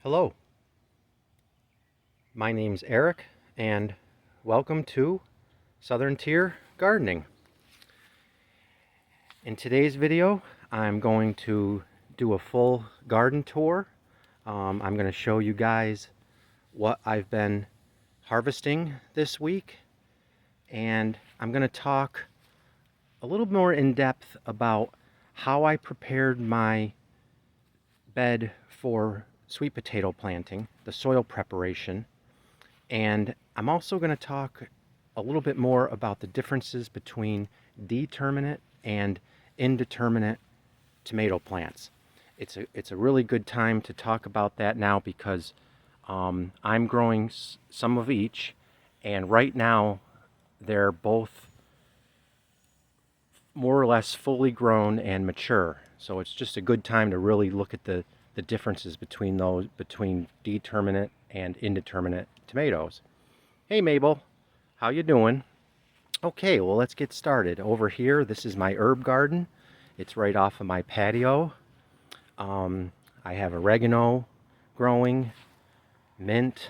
Hello, my name's Eric and welcome to Southern Tier Gardening. In today's video, I'm going to do a full garden tour. I'm going to show you guys what I've been harvesting this week, and I'm going to talk a little more in depth about how I prepared my bed for sweet potato planting, the soil preparation, and I'm also going to talk a little bit more about the differences between determinate and indeterminate tomato plants. It's a really good time to talk about that now because I'm growing some of each, and right now they're both more or less fully grown and mature. So it's just a good time to really look at the differences between determinate and indeterminate tomatoes. Hey Mabel, how you doing? Okay, well let's get started. Over here, this is my herb garden. It's right off of my patio. I have oregano growing, mint.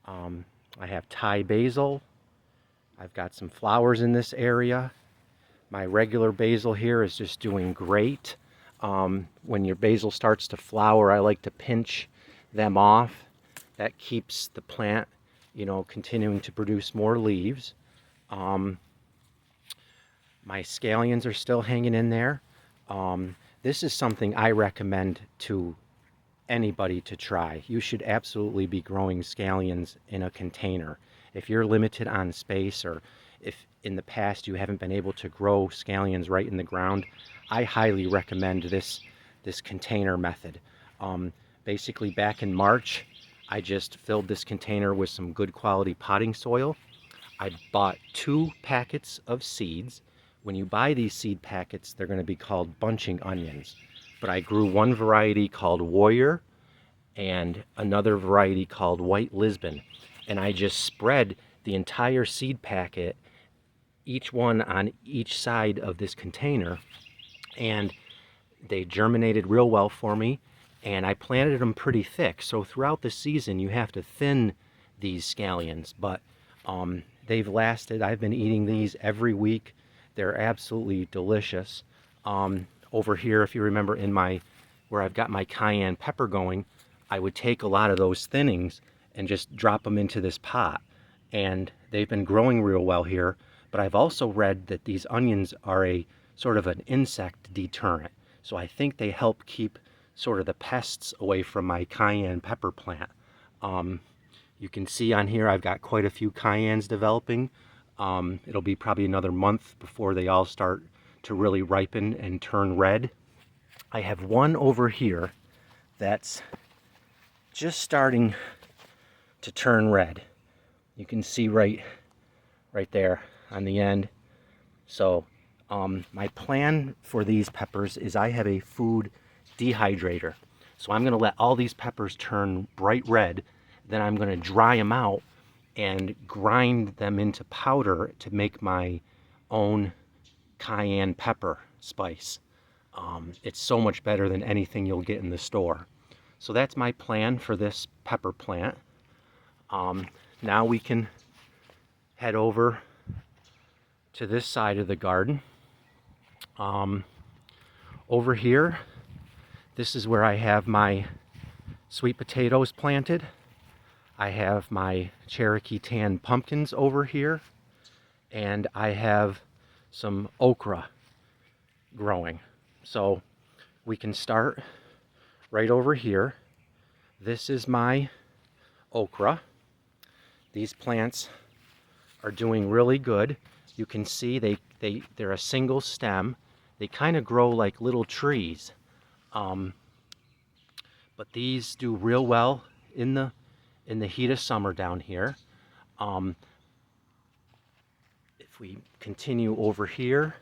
I have Thai basil. I've got some flowers in this area. My regular basil here is just doing great. When your basil starts to flower, I like to pinch them off. That keeps the plant, continuing to produce more leaves. My scallions are still hanging in there. This is something I recommend to anybody to try. You should absolutely be growing scallions in a container. If you're limited on space, or if in the past you haven't been able to grow scallions right in the ground, I highly recommend this container method. Basically back in March, I just filled this container with some good quality potting soil. I bought 2 packets of seeds. When you buy these seed packets, they're going to be called bunching onions. But I grew one variety called Warrior and another variety called White Lisbon. And I just spread the entire seed packet, each one on each side of this container, and they germinated real well for me, and I planted them pretty thick. So throughout the season, you have to thin these scallions, but they've lasted. I've been eating these every week. They're absolutely delicious. Over here, if you remember where I've got my cayenne pepper going, I would take a lot of those thinnings and just drop them into this pot. And they've been growing real well here. But I've also read that these onions are a sort of an insect deterrent. So I think they help keep sort of the pests away from my cayenne pepper plant. You can see on here I've got quite a few cayennes developing. It'll be probably another month before they all start to really ripen and turn red. I have one over here that's just starting to turn red. You can see right there on the end. So my plan for these peppers is I have a food dehydrator. So I'm going to let all these peppers turn bright red. Then I'm going to dry them out and grind them into powder to make my own cayenne pepper spice. It's so much better than anything you'll get in the store. So that's my plan for this pepper plant. Now we can head over to this side of the garden. Over here, this is where I have my sweet potatoes planted. I have my Cherokee tan pumpkins over here, and I have some okra growing. So we can start right over here. This is my okra. These plants are doing really good. You can see they're a single stem. They kind of grow like little trees. But these do real well in the heat of summer down here. If we continue over here,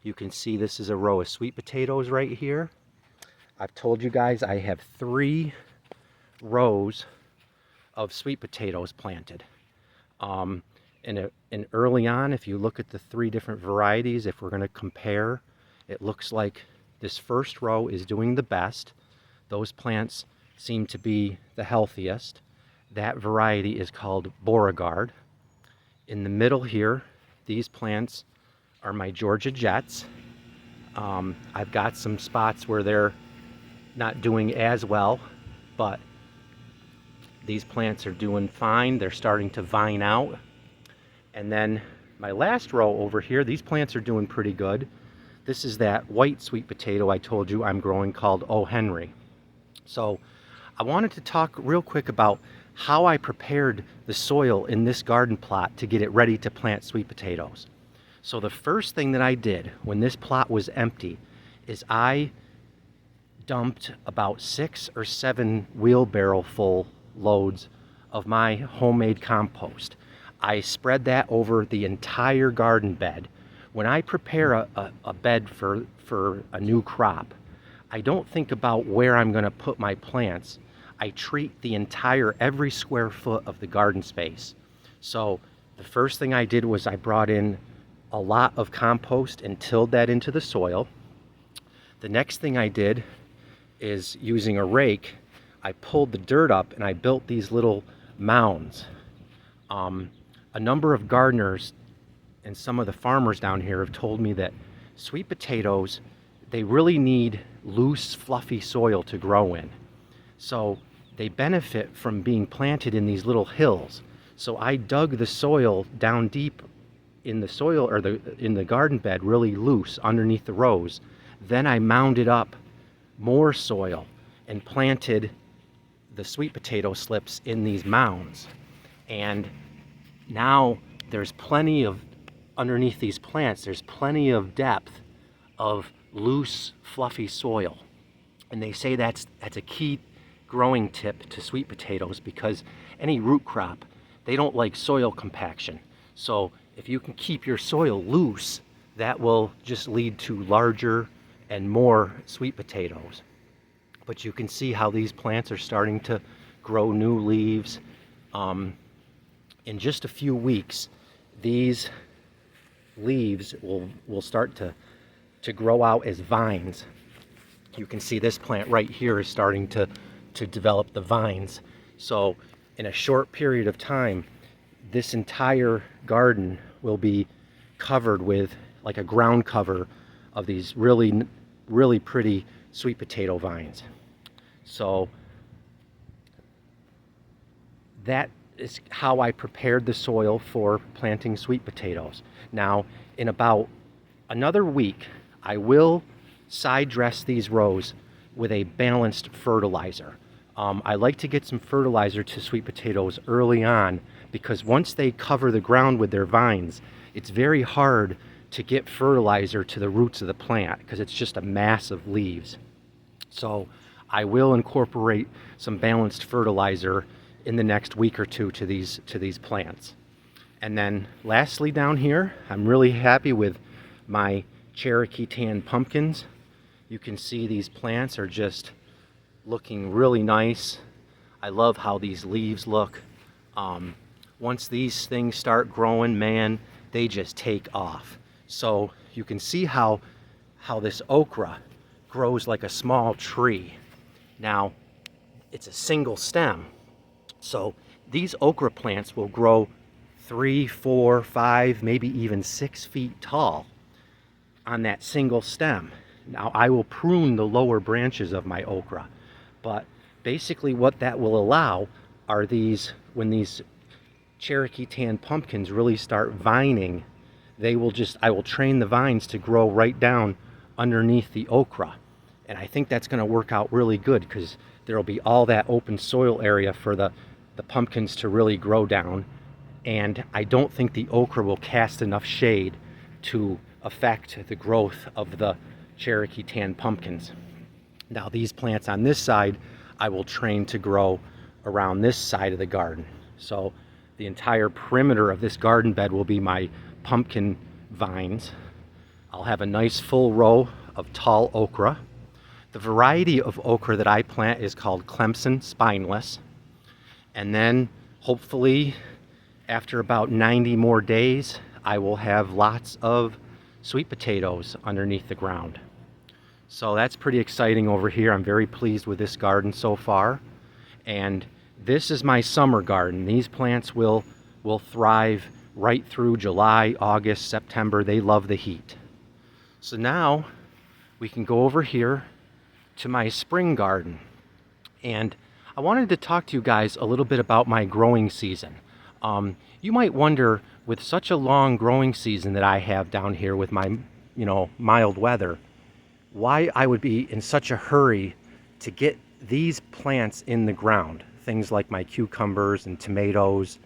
you can see this is a row of sweet potatoes right here. I've told you guys I have 3 rows of sweet potatoes planted. And early on, if you look at the 3 different varieties, if we're going to compare, it looks like this first row is doing the best. Those plants seem to be the healthiest. That variety is called Beauregard. In the middle here, these plants are my Georgia Jets. I've got some spots where they're not doing as well, but these plants are doing fine. They're starting to vine out. And then my last row over here, these plants are doing pretty good. This is that white sweet potato I told you I'm growing called O. Henry. So I wanted to talk real quick about how I prepared the soil in this garden plot to get it ready to plant sweet potatoes. So the first thing that I did when this plot was empty is I dumped about 6 or 7 wheelbarrow full loads of my homemade compost. I spread that over the entire garden bed. When I prepare a bed for a new crop, I don't think about where I'm going to put my plants. I treat the entire, every square foot of the garden space. So the first thing I did was I brought in a lot of compost and tilled that into the soil. The next thing I did is, using a rake, I pulled the dirt up and I built these little mounds. A number of gardeners and some of the farmers down here have told me that sweet potatoes, they really need loose, fluffy soil to grow in. So they benefit from being planted in these little hills. So I dug the soil down deep in the soil, or in the garden bed, really loose underneath the rows. Then I mounded up more soil and planted the sweet potato slips in these mounds. And now there's plenty of, underneath these plants, there's plenty of depth of loose, fluffy soil. And they say that's a key growing tip to sweet potatoes, because any root crop, they don't like soil compaction. So if you can keep your soil loose, that will just lead to larger and more sweet potatoes. But you can see how these plants are starting to grow new leaves. In just a few weeks, these leaves will start to grow out as vines. You can see this plant right here is starting to develop the vines. So in a short period of time, this entire garden will be covered with like a ground cover of these really, really pretty sweet potato vines. So that is how I prepared the soil for planting sweet potatoes. Now, in about another week, I will side dress these rows with a balanced fertilizer. I like to get some fertilizer to sweet potatoes early on, because once they cover the ground with their vines, it's very hard to get fertilizer to the roots of the plant, because it's just a mass of leaves. So I will incorporate some balanced fertilizer in the next week or two to these plants. And then lastly, down here, I'm really happy with my Cherokee tan pumpkins. You can see these plants are just looking really nice. I love how these leaves look. Once these things start growing, man, they just take off. So you can see how this okra grows like a small tree. Now, it's a single stem. So these okra plants will grow 3, 4, 5, maybe even 6 feet tall on that single stem. Now I will prune the lower branches of my okra, but basically what that will allow are these, when these Cherokee tan pumpkins really start vining, I will train the vines to grow right down underneath the okra. And I think that's going to work out really good, because there will be all that open soil area for the pumpkins to really grow down. And I don't think the okra will cast enough shade to affect the growth of the Cherokee tan pumpkins. Now these plants on this side, I will train to grow around this side of the garden. So the entire perimeter of this garden bed will be my pumpkin vines. I'll have a nice full row of tall okra. The variety of okra that I plant is called Clemson Spineless. And then hopefully after about 90 more days, I will have lots of sweet potatoes underneath the ground. So that's pretty exciting over here. I'm very pleased with this garden so far. And this is my summer garden. These plants will thrive right through July, August, September. They love the heat. So now we can go over here to my spring garden. And I wanted to talk to you guys a little bit about my growing season. You might wonder, with such a long growing season that I have down here with my, mild weather, why I would be in such a hurry to get these plants in the ground. Things like my cucumbers and tomatoes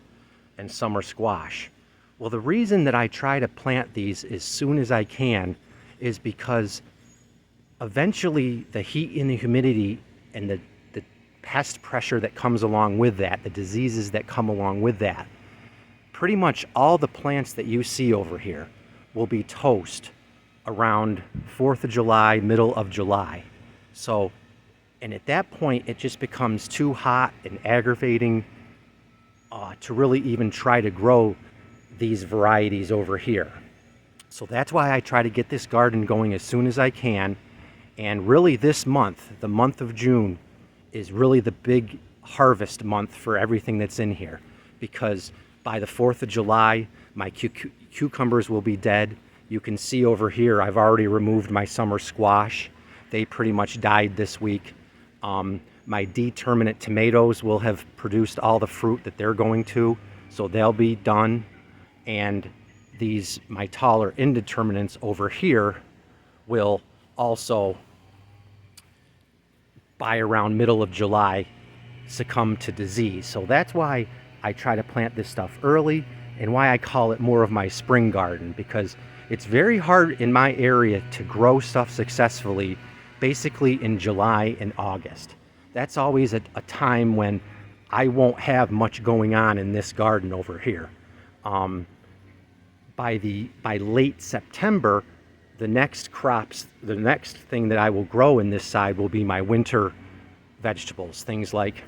and summer squash. Well, the reason that I try to plant these as soon as I can is because eventually the heat and the humidity and the pest pressure that comes along with that, the diseases that come along with that, pretty much all the plants that you see over here will be toast around 4th of July, middle of July. So, and at that point, it just becomes too hot and aggravating to really even try to grow these varieties over here. So that's why I try to get this garden going as soon as I can. And really this month, the month of June, is really the big harvest month for everything that's in here, because by the 4th of July, my cucumbers will be dead. You can see over here, I've already removed my summer squash. They pretty much died this week. My Determinate tomatoes will have produced all the fruit that they're going to, so they'll be done. And these, my taller Indeterminates over here, will also, by around middle of July, succumb to disease. So that's why I try to plant this stuff early, and why I call it more of my spring garden, because it's very hard in my area to grow stuff successfully basically in July and August. That's always a time when I won't have much going on in this garden over here. By late September, the next thing that I will grow in this side will be my winter vegetables, things like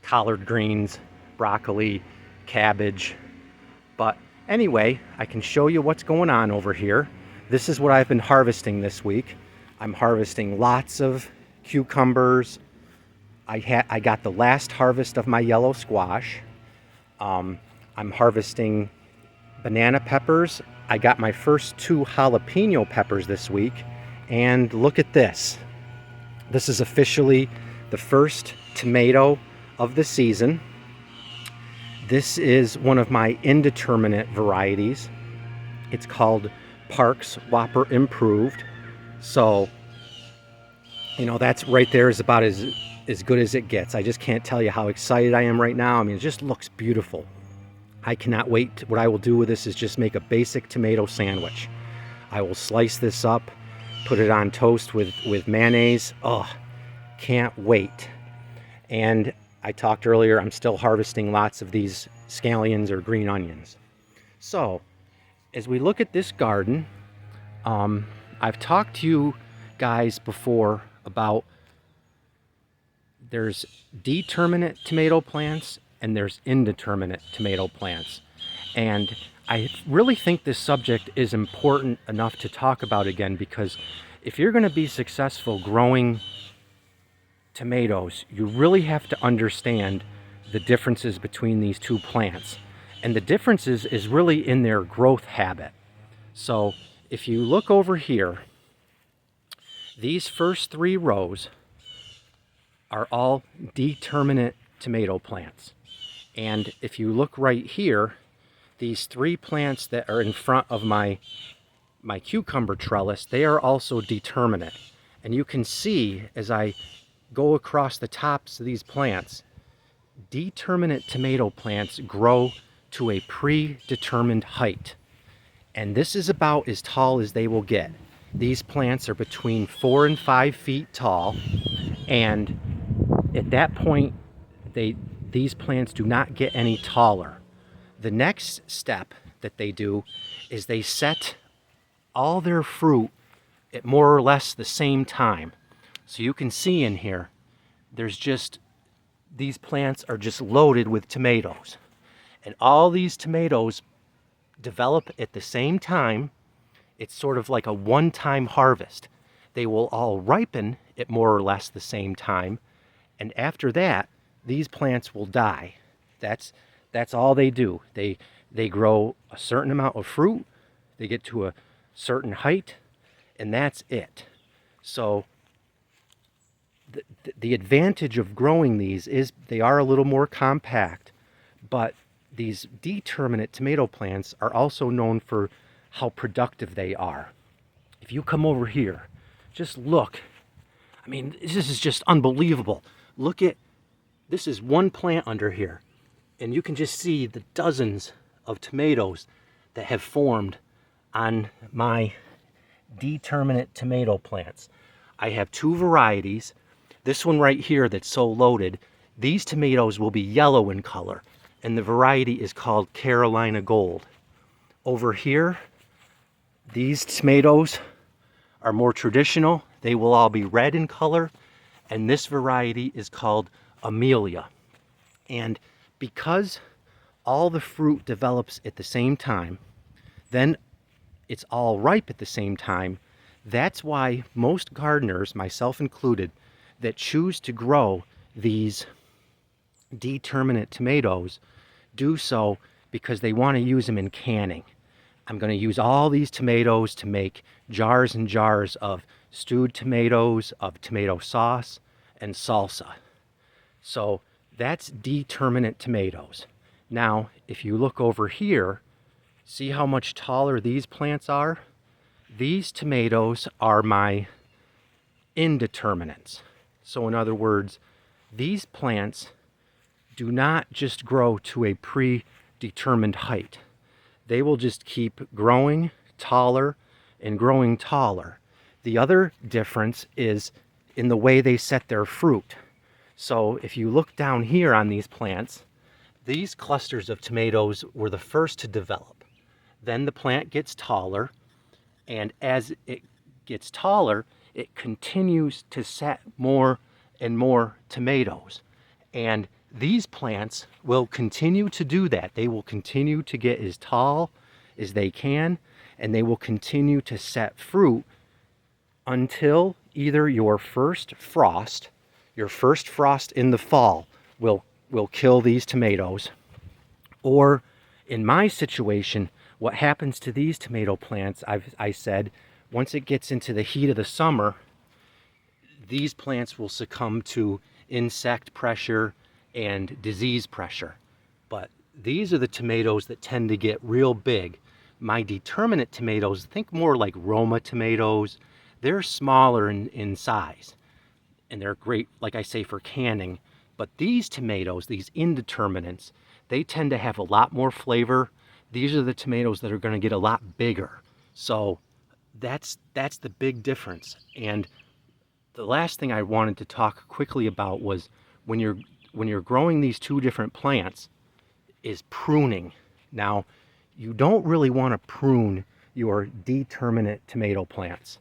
collard greens, broccoli, cabbage. But anyway, I can show you what's going on over here. This is what I've been harvesting this week. I'm harvesting lots of cucumbers. I got the last harvest of my yellow squash. I'm harvesting banana peppers. I got my first 2 jalapeno peppers this week, and look at this. This is officially the first tomato of the season. This is one of my Indeterminate varieties. It's called Parks Whopper Improved. So, that's right there is about as good as it gets. I just can't tell you how excited I am right now. I mean, it just looks beautiful. I cannot wait. What I will do with this is just make a basic tomato sandwich. I will slice this up, put it on toast with mayonnaise. Oh, can't wait. And I talked earlier, I'm still harvesting lots of these scallions or green onions. So, as we look at this garden, I've talked to you guys before about there's determinate tomato plants and there's indeterminate tomato plants. And I really think this subject is important enough to talk about again, because if you're going to be successful growing tomatoes, you really have to understand the differences between these two plants. And the differences is really in their growth habit. So if you look over here, these first 3 rows are all determinate tomato plants. And if you look right here, these 3 plants that are in front of my cucumber trellis, they are also determinate. And you can see as I go across the tops of these plants, determinate tomato plants grow to a predetermined height. And this is about as tall as they will get. These plants are between 4 and 5 feet tall, and at that point, these plants do not get any taller. The next step that they do is they set all their fruit at more or less the same time. So you can see in here, these plants are just loaded with tomatoes. And all these tomatoes develop at the same time. It's sort of like a one-time harvest. They will all ripen at more or less the same time. And after that, these plants will die. That's that's all they do. They grow a certain amount of fruit, they get to a certain height, and that's it. So the advantage of growing these is they are a little more compact, but these determinate tomato plants are also known for how productive they are. If you come over here, just look. I mean, this is just unbelievable. Look at, this is one plant under here, and you can just see the dozens of tomatoes that have formed on my determinate tomato plants. I have two varieties. This one right here that's so loaded, these tomatoes will be yellow in color, and the variety is called Carolina Gold. Over here, these tomatoes are more traditional. They will all be red in color, and this variety is called Amelia. And because all the fruit develops at the same time, then it's all ripe at the same time. That's why most gardeners, myself included, that choose to grow these determinate tomatoes do so because they want to use them in canning. I'm going to use all these tomatoes to make jars and jars of stewed tomatoes, of tomato sauce, and salsa. So that's determinate tomatoes. Now, if you look over here, see how much taller these plants are? These tomatoes are my indeterminates. So in other words, these plants do not just grow to a predetermined height. They will just keep growing taller and growing taller. The other difference is in the way they set their fruit. So if you look down here on these plants, these clusters of tomatoes were the first to develop. Then the plant gets taller, and as it gets taller, it continues to set more and more tomatoes. And these plants will continue to do that. They will continue to get as tall as they can, and they will continue to set fruit until either your first frost in the fall will kill these tomatoes, or in my situation, what happens to these tomato plants, I said, once it gets into the heat of the summer, these plants will succumb to insect pressure and disease pressure. But these are the tomatoes that tend to get real big. My determinate tomatoes, think more like Roma tomatoes. They're smaller in size, and they're great, like I say, for canning. But these tomatoes, these indeterminates, they tend to have a lot more flavor. These are the tomatoes that are going to get a lot bigger. So that's the big difference. And the last thing I wanted to talk quickly about was when you're growing these two different plants is pruning. Now, you don't really want to prune your determinate tomato plants.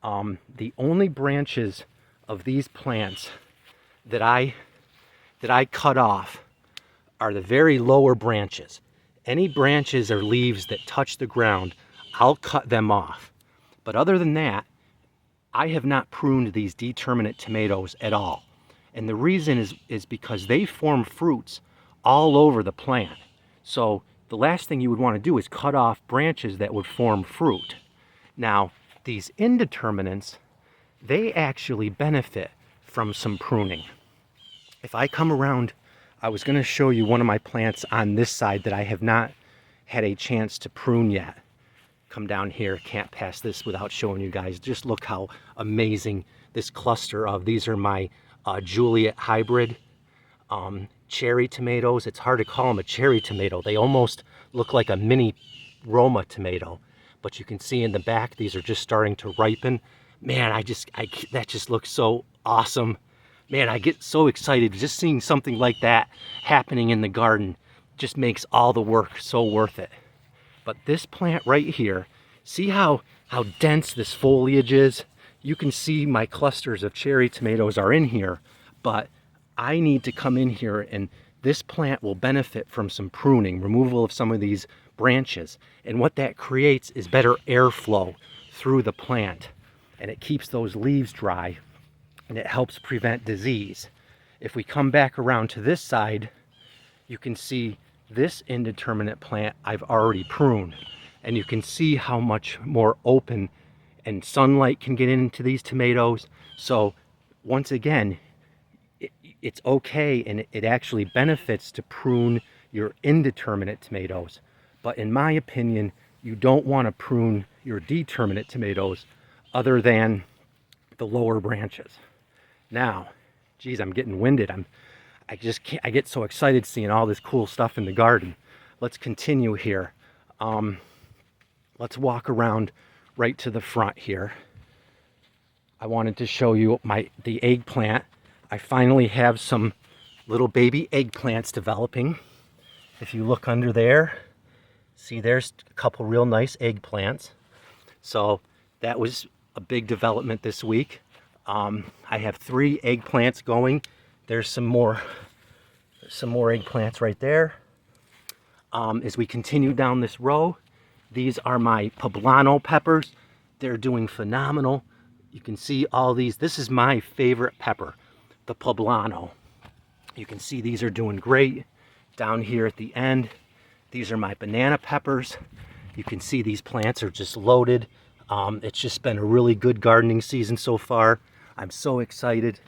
The only branches of these plants that I cut off are the very lower branches. Any branches or leaves that touch the ground, I'll cut them off. But other than that, I have not pruned these determinate tomatoes at all. And the reason is because they form fruits all over the plant. So the last thing you would want to do is cut off branches that would form fruit. Now, these indeterminates, they actually benefit from some pruning. If I come around, I was going to show you one of my plants on this side that I have not had a chance to prune yet. Come down here, can't pass this without showing you guys. Just look how amazing this cluster of, these are my Juliet hybrid cherry tomatoes. It's hard to call them a cherry tomato. They almost look like a mini Roma tomato. But you can see in the back, these are just starting to ripen. Man, that just looks so awesome. Man, I get so excited. Just seeing something like that happening in the garden just makes all the work so worth it. But this plant right here, see how dense this foliage is? You can see my clusters of cherry tomatoes are in here, but I need to come in here, and this plant will benefit from some pruning, removal of some of these branches. And what that creates is better airflow through the plant, and it keeps those leaves dry, and it helps prevent disease. If we come back around to this side, you can see this indeterminate plant I've already pruned. And you can see how much more open and sunlight can get into these tomatoes. So once again, it's okay, and it actually benefits to prune your indeterminate tomatoes. But in my opinion, you don't want to prune your determinate tomatoes other than the lower branches. Now, geez, I'm getting winded. I just can't, I get so excited seeing all this cool stuff in the garden. Let's continue here. Let's walk around right to the front here. I wanted to show you the eggplant. I finally have some little baby eggplants developing. If you look under there, see there's a couple real nice eggplants. So that was a big development this week. I have 3 eggplants going. There's some more eggplants right there. As we continue down this row, these are my poblano peppers. They're doing phenomenal. You can see all these. This is my favorite pepper, the poblano. You can see these are doing great. Down here at the end, these are my banana peppers. You can see these plants are just loaded. It's just been a really good gardening season so far. I'm so excited.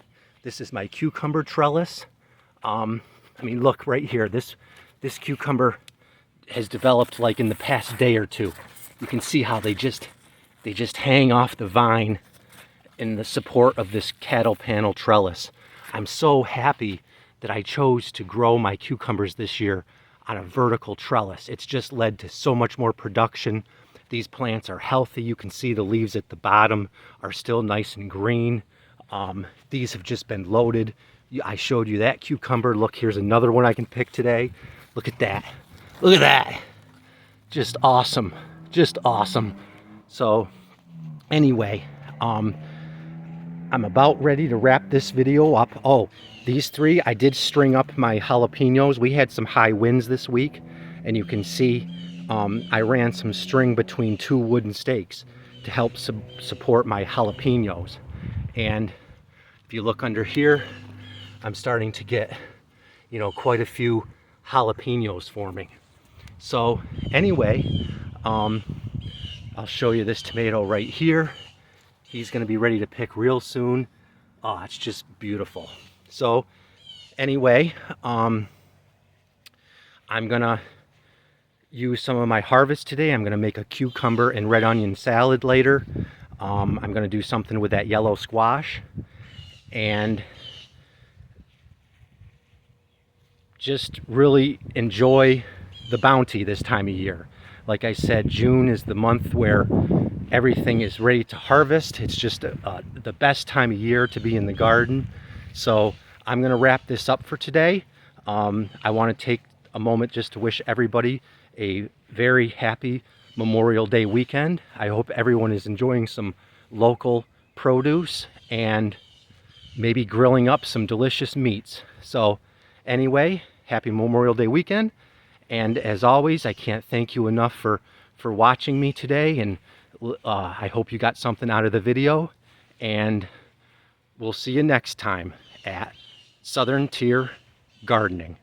This is my cucumber trellis. I mean, look right here. This cucumber has developed like in the past day or two. You can see how they just hang off the vine in the support of this cattle panel trellis. I'm so happy that I chose to grow my cucumbers this year on a vertical trellis. It's just led to so much more production. These plants are healthy. You can see the leaves at the bottom are still nice and green. These have just been loaded. I showed you that cucumber. Look, here's another one I can pick today. Look at that. Look at that. Just awesome. Just awesome. So anyway, I'm about ready to wrap this video up. Oh, these 3, I did string up my jalapenos. We had some high winds this week, and you can see I ran some string between 2 wooden stakes to help support my jalapenos. And if you look under here, I'm starting to get, you know, quite a few jalapenos forming. So anyway, I'll show you this tomato right here. He's going to be ready to pick real soon. Oh, it's just beautiful. So anyway, I'm going to use some of my harvest today. I'm going to make a cucumber and red onion salad later. I'm going to do something with that yellow squash. And just really enjoy the bounty this time of year. Like I said, June is the month where everything is ready to harvest. It's just the best time of year to be in the garden. So I'm going to wrap this up for today. I want to take a moment just to wish everybody a very happy Memorial Day weekend. I hope everyone is enjoying some local produce and maybe grilling up some delicious meats. So anyway, happy Memorial Day weekend. And as always, I can't thank you enough for watching me today. And I hope you got something out of the video. And we'll see you next time at Southern Tier Gardening.